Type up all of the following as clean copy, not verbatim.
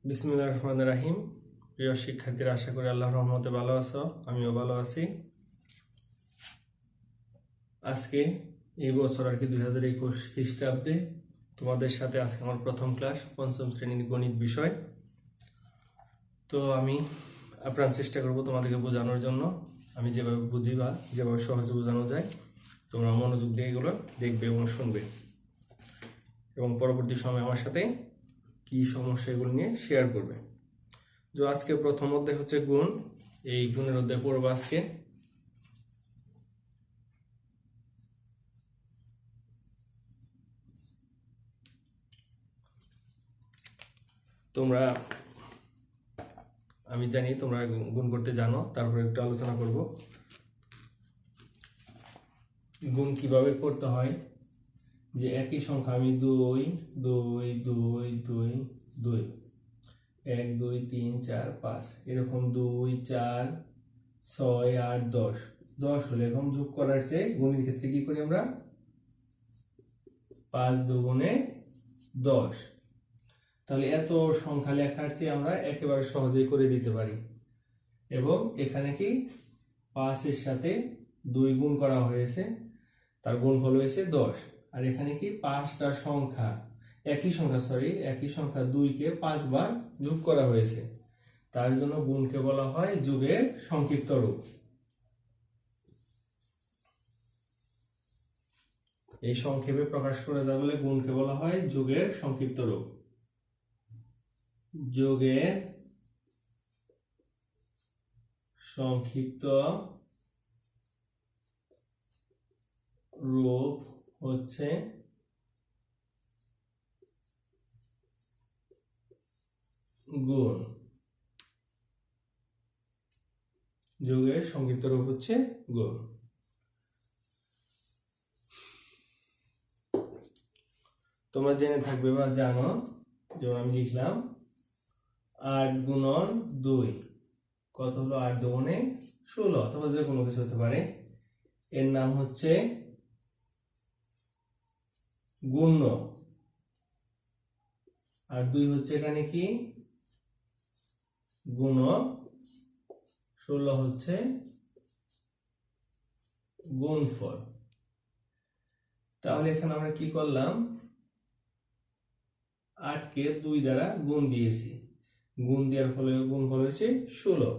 বিসমিল্লাহির রহমানির রহিম। প্রিয় শিক্ষার্থীরা, আশা করি আল্লাহর রহমতে ভালো আছো, আমিও ভালো আছি। আজকে এই বছর আর কি 2021 খ্রিস্টাব্দে তোমাদের সাথে আজকে আমার প্রথম ক্লাস, পঞ্চম শ্রেণীর গণিত বিষয়। তো আমি আপ্রাণ চেষ্টা করব তোমাদেরকে বোঝানোর জন্য। আমি যেভাবে বুঝি বা যেভাবে সহজে বোঝানো যায় তোমরা মনোযোগ দিয়ে এগুলো দেখবে এবং শুনবে, এবং পরবর্তী সময় আমার সাথে কি সমস্যা এগুলো নিয়ে শেয়ার করবে। যে আজকে প্রথম অধ্যায় হচ্ছে গুণ। এই গুণের অধ্যায় পড়বো আজকে। তোমরা, আমি জানি তোমরা গুণ করতে জানো, তারপরে একটু আলোচনা করব গুণ কিভাবে করতে হয়। যে একই সংখ্যা আমি 2 2 2 2 2 1 2 3 4 5 এরকম 2 4 6 8 10 10 হলে এরকম যোগ করার চেয়ে গুণের ক্ষেত্রে কি করি আমরা 5 দুগুণে 10। তাহলে এত সংখ্যা লেখার চেয়ে আমরা একেবারে সহজেই করে দিতে পারি। এবং এখানে কি 5 এর সাথে 2 গুণ করা হয়েছে, তার গুণফল হয়েছে 10। আর এখানে কি 5টা সংখ্যা, একই সংখ্যা 2 কে 5 বার যোগ করা হয়েছে, তার জন্য গুণকে বলা হয় যোগের সংক্ষিপ্ত রূপ। এই সংক্ষেপে প্রকাশ করে দেওয়া বলে গুণকে বলা হয় যোগের সংক্ষিপ্ত রূপ। যোগের সংক্ষিপ্ত রূপ হচ্ছে গুণ। যোগের সংক্ষিপ্ত রূপ হচ্ছে গুণ। তোমরা জেনে থাকবে বা জানো, যেমন আমি লিখলাম 8 গুণন 2 কত হলো, 8 দুগুণে 16, অথবা যে কোনো কিছু হতে পারে। এর নাম হচ্ছে গুণ্য। আর 2 হচ্ছে এখানে কি গুণক, 16 হচ্ছে গুণফল। তাহলে এখানে আমরা কি করলাম, 8 কে 2 দ্বারা গুণ দিয়েছি, গুণ দেওয়ার ফলে গুণফল হয়েছে 16।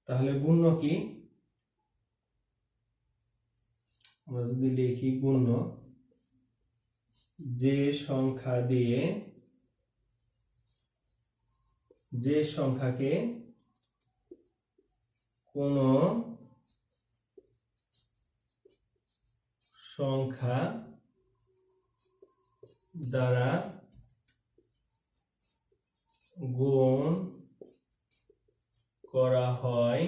তাহলে গুণ্য কি, আমরা যদি লিখি গুণ্য, যে সংখ্যা দিয়ে যে সংখ্যাকে কোন সংখ্যা দ্বারা গুণ করা হয়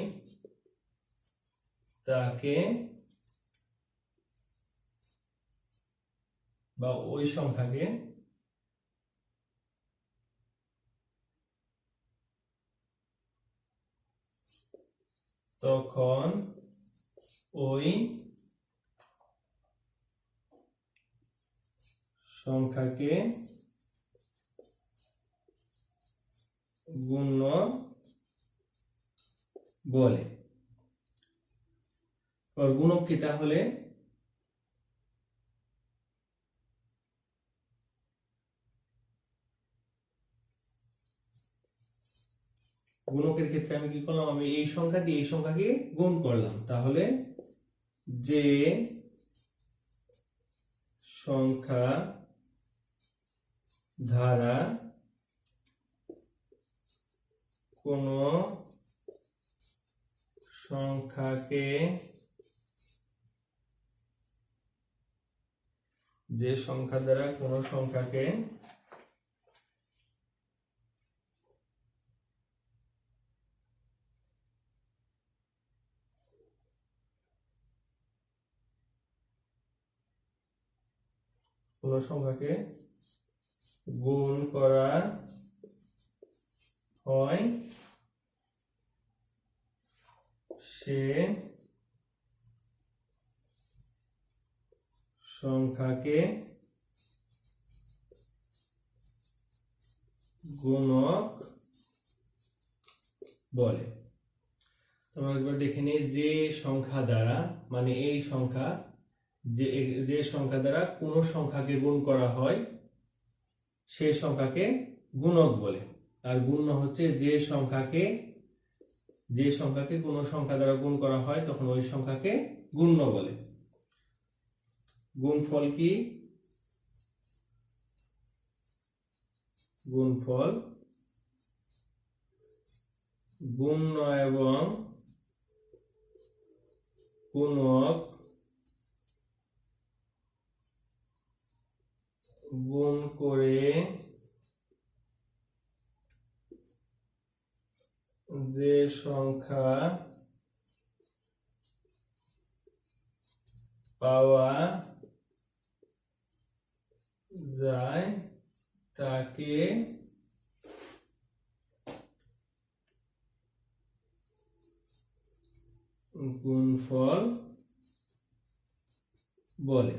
তাকে, বা ওই সংখ্যাকে তখন ওই সংখ্যাকে গুণ্য বলে। আর গুণক কি, তাহলে গুণকের ক্ষেত্রে আমি কি করলাম, আমি এই সংখ্যা দিয়ে এই সংখ্যাকে গুণ করলাম। তাহলে যে সংখ্যা দ্বারা কোন সংখ্যাকে, যে সংখ্যা দ্বারা কোন সংখ্যাকে গুণ করা হয় সে সংখ্যাকে গুণক বলে। তোমরা একবার দেখে নিই, যে সংখ্যা দ্বারা মানে এই সংখ্যা, যে সংখ্যা দ্বারা কোনো সংখ্যাকে গুণ করা হয় সেই সংখ্যাকে গুণক বলে। আর গুণ্য হচ্ছে যে সংখ্যাকে কোনো সংখ্যা দ্বারা গুণ করা হয় তখন ওই সংখ্যাকে গুণ্য বলে। গুণফল কি? গুণফল গুণ্য এবং গুণক গুণ করে যে সংখ্যা পাওয়া যায় তাকে গুণফল বলে।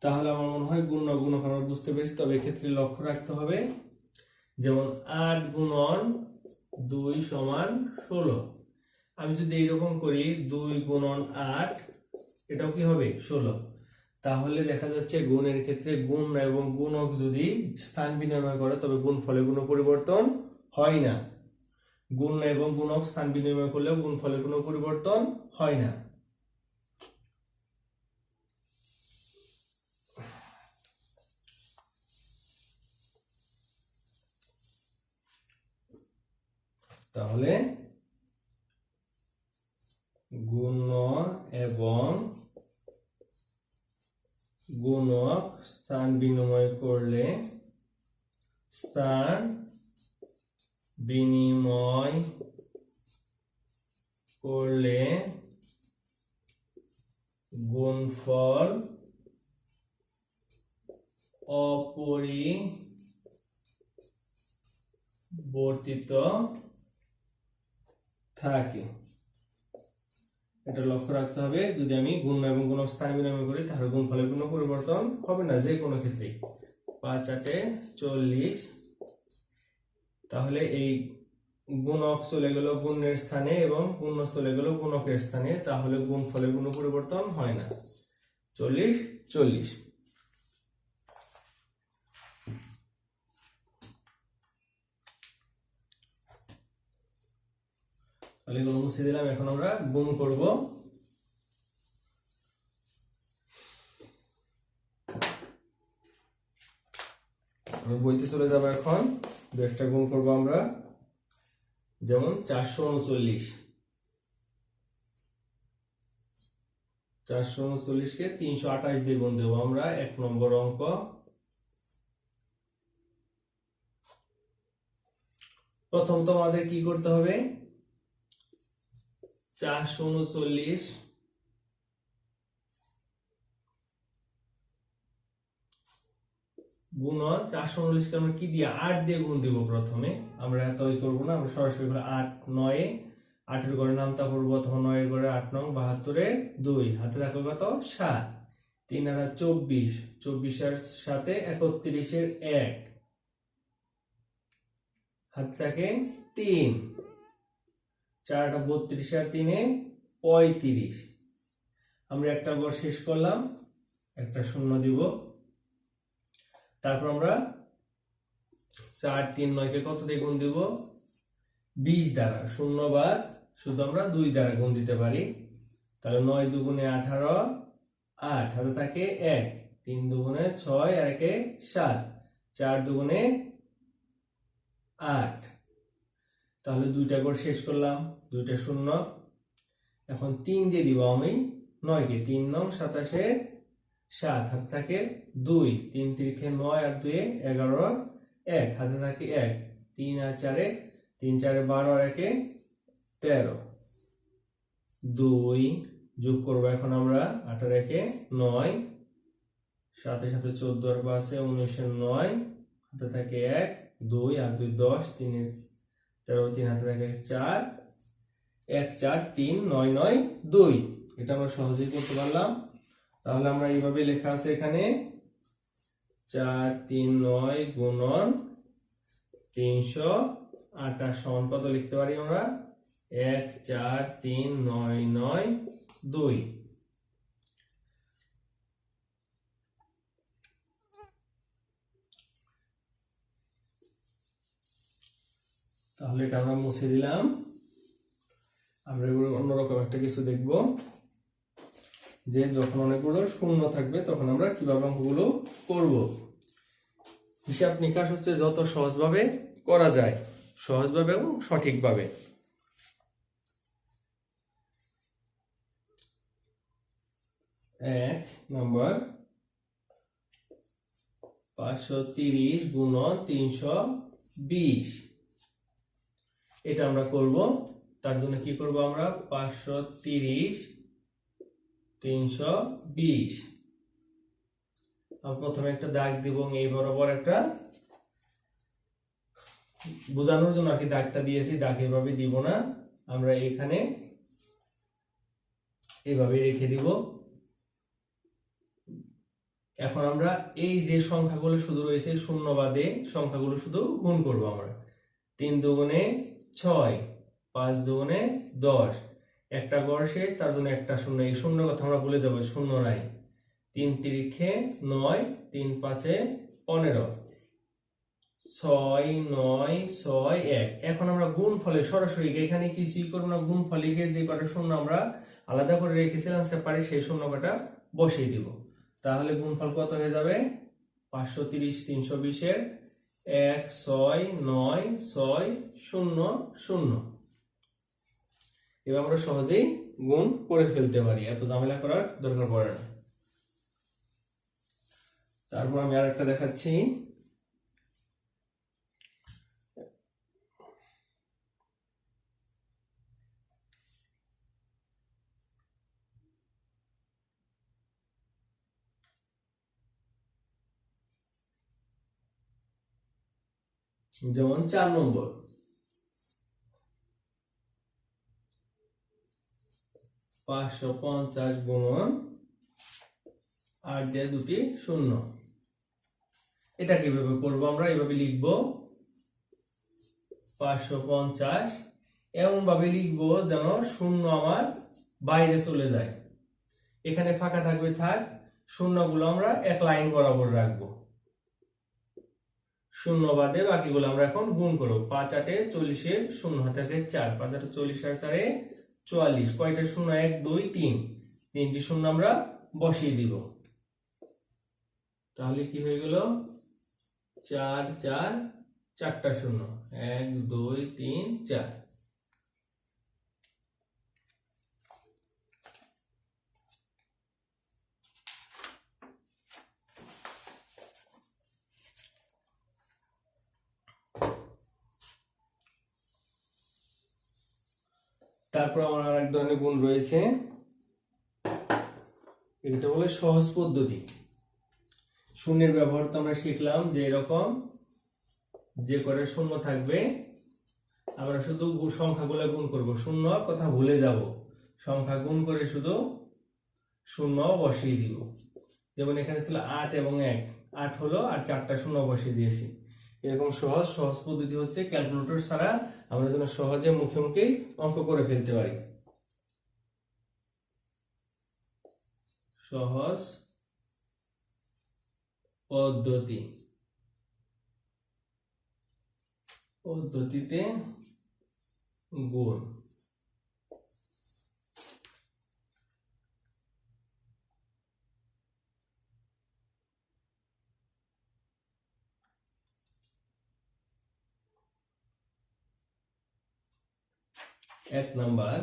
তাহলে আমার মনে হয় গুণ্য গুণক আমরা বুঝতে পেরেছি। তবে এক্ষেত্রে লক্ষ্য রাখতে হবে, যেমন 8 গুণন 2 সমান 16। আমি যদি এইরকম করি 2 গুণন 8, এটাও কি হবে 16। তাহলে দেখা যাচ্ছে গুণের ক্ষেত্রে গুণ এবং গুণক যদি স্থান বিনিময় করে তবে গুণফলে কোনো পরিবর্তন হয় না। গুণ এবং গুণক স্থান বিনিময় করলেও গুণফলে কোনো পরিবর্তন হয় না। তাহলে গুণ্য এবং গুণক স্থান বিনিময় করলে গুণফল অপরিবর্তিত থাকে। এটা লক্ষ্য রাখতে হবে। যদি আমি গুণ্য এবং গুণক স্থান বিনিময় করি তাহলে গুণফলের কোনো পরিবর্তন হবে না যে কোনো ক্ষেত্রে। 5 8 40। তাহলে এই গুণক চলে গেল গুণের স্থানে এবং গুণ্য চলে গেল গুণকের স্থানে, তাহলে গুণফলের কোনো পরিবর্তন হয় না। 40 40। তাহলে এগুলো মুছে দিলাম। এখন আমরা গুণ করব। বইতে চলে যাব। এখন একটা গুণ করব আমরা, যেমন 439। 439 কে 328 দিয়ে গুণ দেবো আমরা। 1 নম্বর অঙ্ক। প্রথম তো আমাদের কি করতে হবে, 439 গুণ 439 কে আমরা কি দিয়ে 8 দিয়ে গুণ দিব। প্রথমে আমরা এত করবো না, আমরা সরাসরি 8 9 8 এর ঘরে নামতা করবো অথবা 9 এর ঘরে 8 নং 72 এর 2 হাতে থাকবে কত 7। 3 আর 24, 24 এর সাথে 31 এর 1 হাতে থাকে 3। 4 32 আর 3 35। আমরা একটা ঘর শেষ করলাম, একটা শূন্য দিব। তারপর আমরা 4 3 9 কে কত দিয়ে গুণ দিব, 20 দ্বারা। শূন্য বাদ শুধু আমরা 2 দ্বারা গুণ দিতে পারি। তাহলে 9 দুগুণে 18, 8 হাতে থাকে 1। 3 দুগুণে 6 আর 1 এ 7। 4 দুগুণে 8। তাহলে 2টা ঘর শেষ করলাম, 2টা শূন্য। এখন 3 দিয়ে দিব আমি 9 কে। 3 নং 27 এর 7 হাতে থাকে 2। 3 3 9 আর 2 11 1 হাতে থাকে 1। 3 আর 4 3 4 12 আর 1 13। 2 যোগ করব এখন আমরা। 8 আর 1 9, 7 এর সাথে 14 আর 5 19 এর 9 হাতে থাকে 1। 2 আর 2 10, 3 13 3 হাতে থাকে 4। 1 4 3 9 9 2। এটা আমরা সহজেই করতে পারলাম। তাহলে আমরা এইভাবে লেখা আছে এখানে 4 3 9 গুণন 328 সমান কত লিখতে পারি আমরা 1 4 3 9 9 2। তাহলে এটা আমরা মুছে দিলাম। আমরা অন্যরকম একটা কিছু দেখব, যে যখন অনেকগুলো শূন্য থাকবে তখন আমরা কিভাবে অঙ্কগুলো করব। হিসাব নিকাশ হচ্ছে যত সহজভাবে করা যায়, সহজভাবে এবং সঠিকভাবে। এক নম্বর 530 গুণন 320, এটা আমরা করব। তার জন্য কি করব আমরা 530 320, প্রথমে একটা দাগ দিব এবং এই বরাবর একটা বোঝানোর জন্য আর কি দাগটা দিয়েছি, দাগ এভাবে দিব না, আমরা এখানে এভাবে রেখে দিব। এখন আমরা এই যে সংখ্যাগুলো শুধু রয়েছে শূন্য বাদে সংখ্যাগুলো শুধু গুণ করব আমরা। 3 দুগুণে 6, 5 দুগুণে 10, একটা গড় শেষ, তার জন্য একটা শূন্য, এই শূন্য কথা আমরা ভুলে যাবো, শূন্য নাই। 3 তিরিখে 9, 3 5 15, 6 9 6 1। এখন আমরা গুণ ফলে সরাসরি এখানে কিছুই করবো না, গুণ ফলে গিয়ে যে কটা শূন্য আমরা আলাদা করে রেখেছিলাম সেপারেট, সেই শূন্য কটা বসিয়ে দিব। তাহলে গুণফল কত হয়ে যাবে 530 320 এর 1 6 9 6 0 0। এবার আমরা সহজেই গুণ করে ফেলতে পারি, এত ঝামেলা করার দরকার পড়ে না। তারপর আমি আরেকটা দেখাচ্ছি। যেমন 4 নম্বর 550 গুণন 8 দিয়ে দুটি শূন্য, এটা কিভাবে করবো আমরা এইভাবে লিখব 550 এমন ভাবে লিখবো যেন শূন্য আমার বাইরে চলে যায়, এখানে ফাঁকা থাকবে থাক, শূন্যগুলো আমরা এক লাইন বরাবর রাখবো, শূন্য বাদে বাকিগুলো আমরা এখন গুণ করব। 5 8 40 এর শূন্য হাতে 4, 5 8 40 আর 4 44, কয়টা শূন্য 1 2 3, তিনটি শূন্য আমরা বসিয়ে দিব। তাহলে কি হয়ে গেল 4 4 চারটা শূন্য 1 2 3 4। তারপর আমার আরেক ধরনের গুণ রয়েছে, এটা বলে সহজ পদ্ধতি। শূন্যের ব্যবহার তো আমরা শিখলাম যে এরকম যে করে শূন্য থাকবে আমরা শুধু সংখ্যাগুলো গুণ করব, শূন্য কথা ভুলে যাব, সংখ্যা গুণ করে শুধু শূন্য বসিয়ে দিব। যেমন এখানে ছিল 8 এবং 1, 8 হলো আর 4টা শূন্য বসিয়ে দিয়েছি। এরকম সহজ সহজ পদ্ধতি হচ্ছে ক্যালকুলেটর ছাড়া আমরা যেন সহজে মুখে মুখে অঙ্ক করে ফেলতে পারি। সহজ পদ্ধতি, পদ্ধতিতে গুণ। এক নাম্বার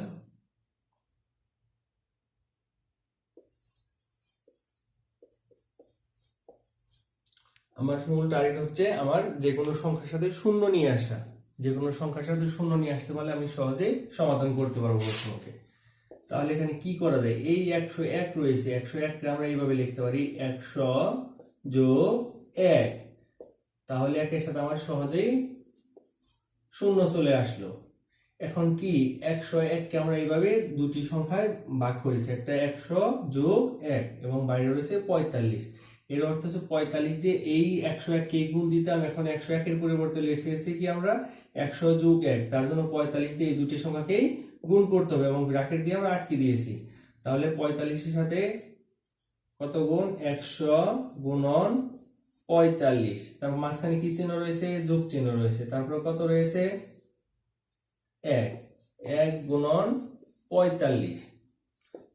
আমার মূল টার্গেট হচ্ছে আমার যে কোনো সংখ্যার সাথে শূন্য নিয়ে আসা, যে কোনো সংখ্যার সাথে শূন্য নিয়ে আসতে পারলে আমি সহজেই সমাধান করতে পারবো প্রশ্নকে। তাহলে এখানে কি করা যায়, এই 101 রয়েছে, 101 কে আমরা এইভাবে লিখতে পারি 100 যোগ 1, তাহলে একের সাথে আমার সহজেই শূন্য চলে আসলো। এখন কি 101 কে আমরা এইভাবে দুটি সংখ্যায় ভাগ করেছি, একটা 100 যোগ 1 এবং বাইরে রয়েছে 45। এর অর্থ হচ্ছে 45 দিয়ে এই 101 কে গুণ দিতাম, এখন 101 এর পরিবর্তে লিখেছি কি আমরা 100 যোগ 1, তার জন্য 45 দিয়ে এই দুটি সংখ্যাকেই গুণ করতে হবে এবং ব্র্যাকেট দিয়ে আমরা আটকে দিয়েছি। তাহলে 45 এর সাথে কত গুণ 100 গুণন 45, তারপর মাঝখানে কি চিহ্ন রয়েছে, যোগ চিহ্ন রয়েছে, তারপর কত রয়েছে 1, 1 গুণন 45।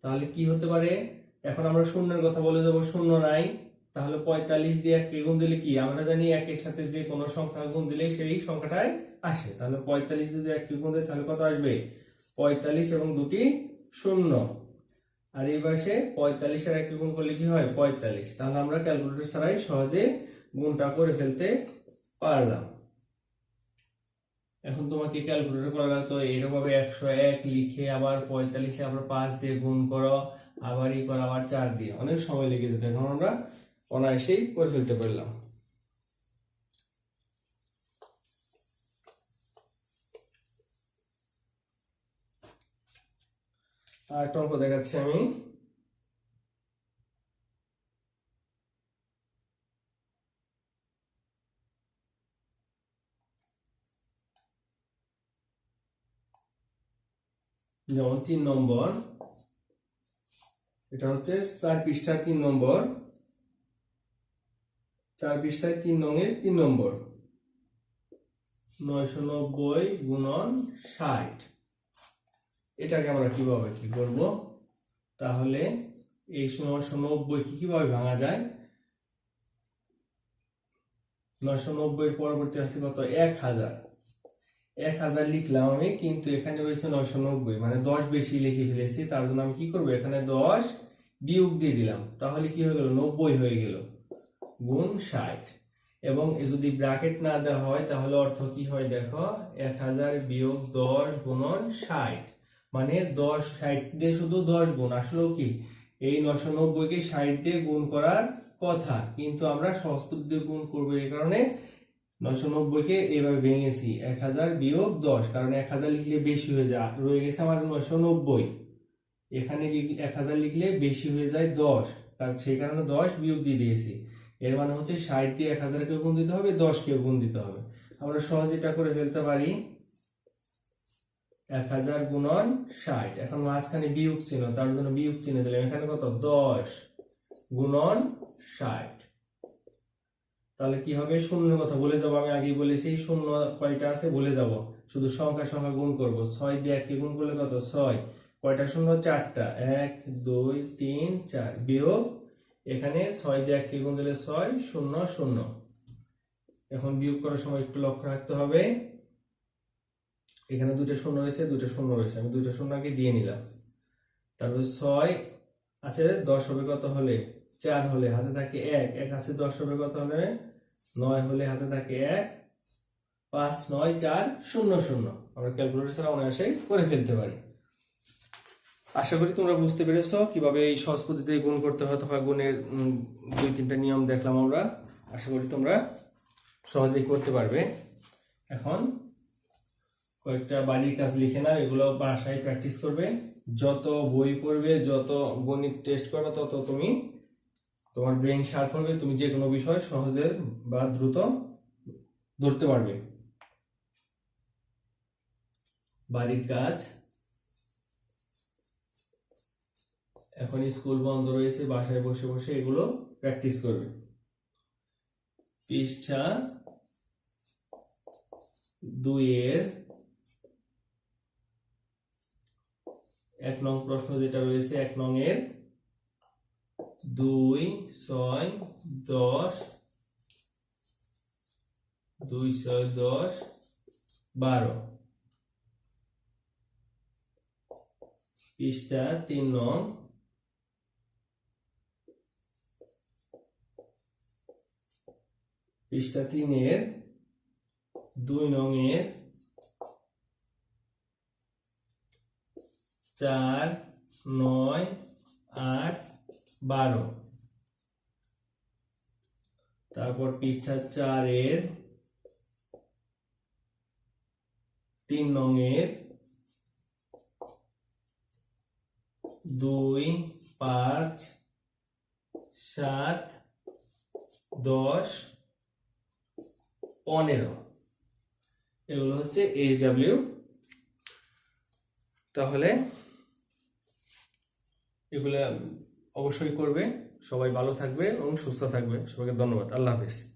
তাহলে কি হতে পারে, এখন আমরা শূন্যের কথা বলে যাব, শূন্য নাই, তাহলে 45 দিয়ে 1 কে গুণ দিলে কি আমরা জানি 1 এর সাথে যে কোনো সংখ্যা গুণ দিলে সেই সংখ্যাটাই আসে। তাহলে 45 দিয়ে 1 কে গুণ দিলে তাহলে কত আসবে 45 এবং দুটি শূন্য, আর এই পাশে 45 আর 1 কে গুণ করলে কি হয় 45। তাহলে আমরা ক্যালকুলেটর ছাড়াই সহজে গুণটা করে ফেলতে পারলাম। এখন তোমাকে ক্যালকুলেটর করা লাগতো এরকমভাবে 101 লিখে আবার 45 আবার 5 দিয়ে গুণ করো, আবার এই করো, আবার 4 দিয়ে, অনেক সময় লেগে যেত। এখন আমরা অনায়াসেই করে ফেলতে পারলাম। আর একটা অঙ্ক দেখাচ্ছি আমি। যেমন 3 নম্বর, এটা হচ্ছে 4 পৃষ্ঠার 3 নম্বর, 4 পৃষ্ঠায় 3 নংয়ের 3 নম্বর, 990 গুণন 60। এটাকে আমরা কিভাবে কি করব, তাহলে এই 990 কি কিভাবে ভাঙা যায়, 990 এর পরবর্তী আছে কত 1000, 1000 লিখলাম আমি, কিন্তু এখানে রয়েছে 990, মানে 10 বেশি লিখে ফেলেছি, তার জন্য আমি কি করব এখানে 10 বিয়োগ দিয়ে দিলাম, তাহলে কি হয়ে গেল 90 হয়ে গেল গুণ 60। এবং যদি ব্র্যাকেট না দেওয়া হয় তাহলে অর্থ কি হয় দেখো, 1000 বিয়োগ 10 গুণন 60, মানে 10 60 দিয়ে শুধু 10 গুণ, আসলেও কি এই 990 কে 60 দিয়ে গুণ করার কথা, কিন্তু আমরা সহজ পদ্ধতিতে গুণ করব, এই কারণে 990 কে এইভাবে ভেঙেছি 1000 বিয়োগ 10, কারণ 1000 লিখলে বেশি হয়ে যায়, রয়ে গেছে আমার 990, এখানে 1000 লিখলে বেশি হয়ে যায় 10, কারণ সেই কারণে 10 বিয়োগ দিয়ে দিয়েছি। এর মানে হচ্ছে 60 দিয়ে 1000 কে গুণ দিতে হবে, 10 কে গুণ দিতে হবে। আমরা সহজ এটা করে ফেলতে পারি, 1000 গুণন 60, এখন মাঝখানে বিয়োগ চিহ্ন, তার জন্য বিয়োগ চিহ্ন দিলাম, এখানে কত 10 গুণন 60। তাহলে কি হবে, শূন্যের কথা বলে যাব, আমি আগেই বলেছি শূন্য কয়টা আছে বলে যাব, শুধু সংখ্যা সংখ্যা গুণ করব, 6 দিয়ে 1 কে গুণ করলে কত 6, কয়টা শূন্য 4টা, 1 2 3 4, বিয়োগ এখানে 6 দিয়ে 1 কে গুণ দিলে 6 0 0। এখন বিয়োগ করার সময় একটু লক্ষ্য রাখতে হবে, এখানে দুটো শূন্য রয়েছে, দুটো শূন্য রয়েছে, আমি দুটো শূন্য আগে দিয়ে নিলাম। তারপরে 6 আছে 10 হবে কত হলে 4 হলে, হাতে থাকে 1, 1 আছে 10 হবে কত হলে 9 হলে, হাতে থাকে 1, 5 9 4 0 0। আমরা ক্যালকুলেটর ছাড়া অনায়াসে করে ফেলতে পারি। আশা করি তোমরা বুঝতে পেরেছো কিভাবে এই সহজ পদ্ধতিতে গুণ করতে হয়, অথবা গুণের 2-3টা নিয়ম দেখলাম আমরা, আশা করি তোমরা সহজেই করতে পারবে। এখন কয়েকটা বাড়ির কাজ লিখে নাও, এগুলো বাসায় প্র্যাকটিস করবে, যত বই পড়বে, যত গণিত টেস্ট করবে, তত তুমি তোমার ব্রেন শার্প হবে, তুমি যে কোনো বিষয় সহজে বা দ্রুত ধরতে পারবে। বাড়ির কাজ, এখন স্কুল বন্ধ রয়েছে, বাসায় বসে বসে এগুলো প্র্যাকটিস করবে। পৃষ্ঠা 2 এর 1 নং প্রশ্ন যেটা রয়েছে, 1 নং এর 2 6 10 2 6 10 12, পৃষ্ঠা 3 নং, পৃষ্ঠা 3 এর 2 নং এর 4 9 8 12, তারপর পৃষ্ঠা 4 এর 3 নং এর 2 5 7 10, 15 এগুলো হচ্ছে HW। তাহলে এগুলো অবশ্যই করবে। সবাই ভালো থাকবে এবং সুস্থ থাকবে। সবাইকে ধন্যবাদ। আল্লাহ হাফেজ।